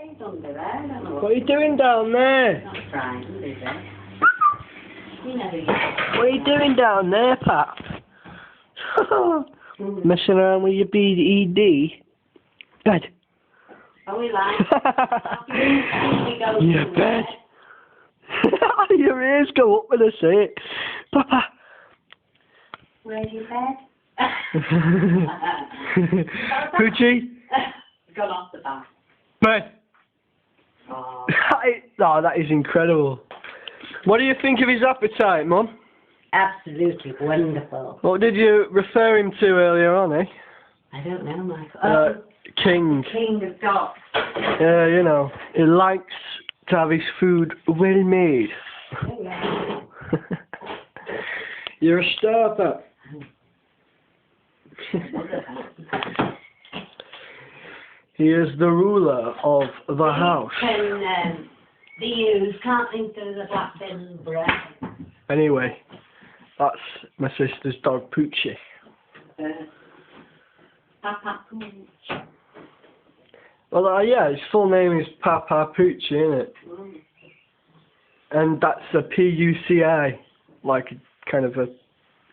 He's under there, I don't know What are you doing down there? Not frightened, is he? You never get. What are you doing down there, Pap? Messing around with your BED? Bed. Oh, we like. Your bed. Your ears go up when I say it. Papa. Where's your bed? Poochie? Gone off the back. Bed. Oh. Oh, that is incredible. What do you think of his appetite, Mum? Absolutely wonderful. What did you refer him to earlier on, eh? I don't know, Michael. King. King of dogs. Yeah, you know, he likes to have his food well made. Oh, yeah. You're a star, Pap. He is the ruler of the house. The ewes can't think of the black bin bread. Anyway, that's my sister's dog, Pucci. Papa Pooch. Well, yeah, his full name is Papa Pucci, isn't it? Mm. And that's a Puci, like a, kind of a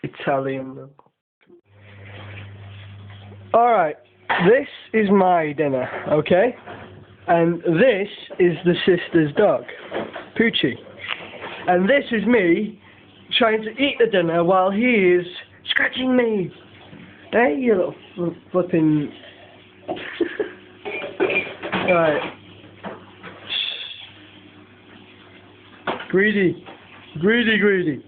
Italian. Alright, this is my dinner, okay? And this is the sister's dog, Poochie. And this is me trying to eat the dinner while he is scratching me. Hey, you little flipping... Alright. Greedy. Greedy.